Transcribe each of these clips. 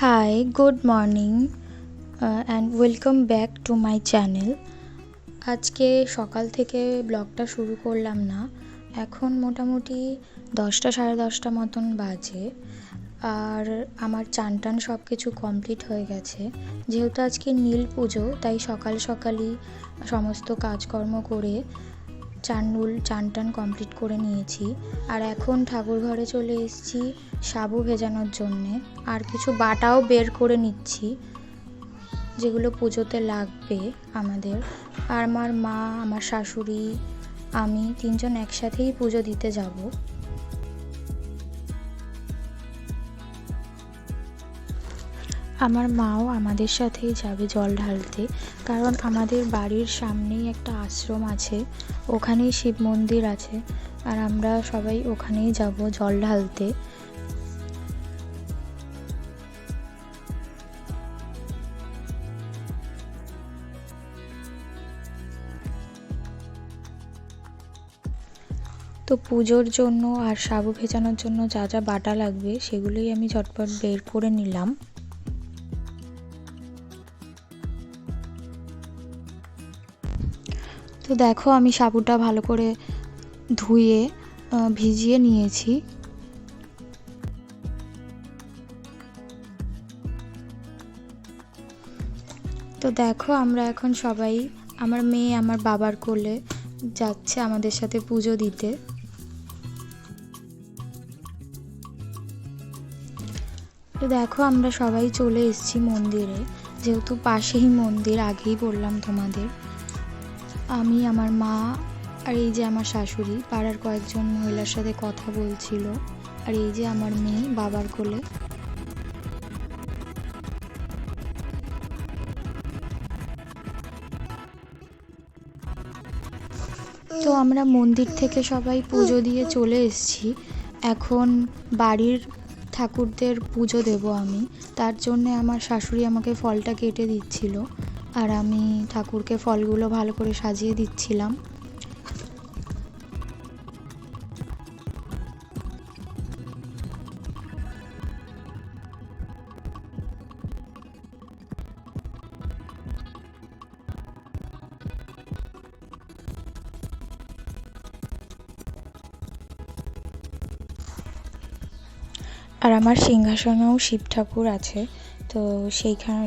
Hi, good morning and welcome back to my channel. আজকে সকাল থেকে ব্লগটা শুরু করলাম না। এখন মোটামুটি 10টা সাড়ে 10টা মতন বাজে। আর আমার চান টান সব কিছু কমপ্লিট হয়ে গেছে। যেহেতু আজকে নীল পুজো, তাই সকাল সকালই সমস্ত কাজকর্ম করে চান টান কমপ্লিট করে নিয়েছি। আর এখন ঠাকুর ঘরে চলে এসেছি সাবু ভেজানোর জন্যে। আর কিছু বাটাও বের করে নিচ্ছি, যেগুলো পুজোতে লাগবে আমাদের। আর আমার মা, আমার শাশুড়ি, আমি তিনজন একসাথেই পুজো দিতে যাব। আমার মাও আমাদের সাথেই যাবে জল ঢালতে, কারণ আমাদের বাড়ির সামনেই একটা আশ্রম আছে, ওখানেই শিব মন্দির আছে। আর আমরা সবাই ওখানেই যাব জল ঢালতে। তো পুজোর জন্য আর সাবু ভেজানোর জন্য যা যা বাটা লাগবে সেগুলোই আমি ঝটপট বের করে নিলাম। তো দেখো, আমি সাবুটা ভালো করে ধুয়ে ভিজিয়ে নিয়েছি। তো দেখো, আমরা এখন সবাই, আমার মেয়ে আমার বাবার কোলে যাচ্ছে আমাদের সাথে পুজো দিতে। তো দেখো, আমরা সবাই চলে এসেছি মন্দিরে, যেহেতু পাশেই মন্দির, আগেই বললাম তোমাদের। আমি, আমার মা, আর এই যে আমার শাশুড়ি পাড়ার কয়েকজন মহিলার সাথে কথা বলছিল, আর এই যে আমার মেয়ে বাবার কোলে। তো আমরা মন্দির থেকে সবাই পুজো দিয়ে চলে এসেছি। এখন বাড়ির ঠাকুরদের পুজো দেব আমি। তার জন্যে আমার শাশুড়ি আমাকে ফলটা কেটে দিচ্ছিল, আর আমি ঠাকুরকে ফলগুলো ভালো করে সাজিয়ে দিচ্ছিলাম। আর আমার সিংহাসনেও শিব ঠাকুর আছে, তো সেইখানে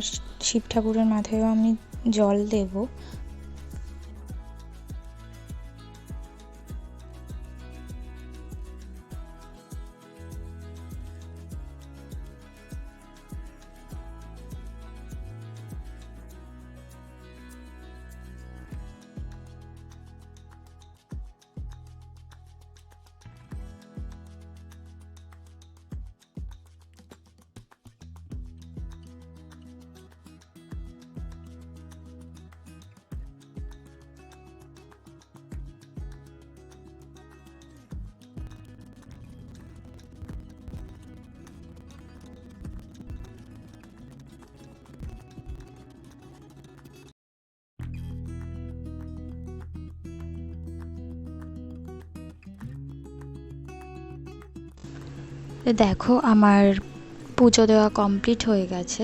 শিব ঠাকুরের মাথায়ও আমি জল দেব। দেখো, আমার পুজো দেওয়া কমপ্লিট হয়ে গেছে।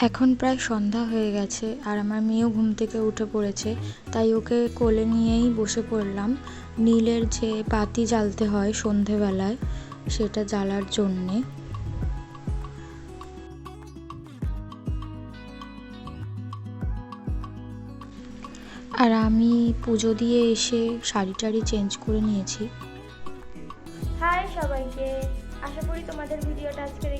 এখন প্রায় সন্ধ্যা হয়ে গেছে, আর আমার মেয়েও ঘুম থেকে উঠে পড়েছে, তাই ওকে কোলে নিয়েই বসে পড়লাম নীলের যে বাতি জ্বালতে হয় সন্ধেবেলায়, সেটা জ্বালার জন্যে। আর আমি পুজো দিয়ে এসে শাড়ি টাড়ি চেঞ্জ করে নিয়েছি। হাই সবাইকে, আশা করি তোমাদের ভিডিওটা আজকের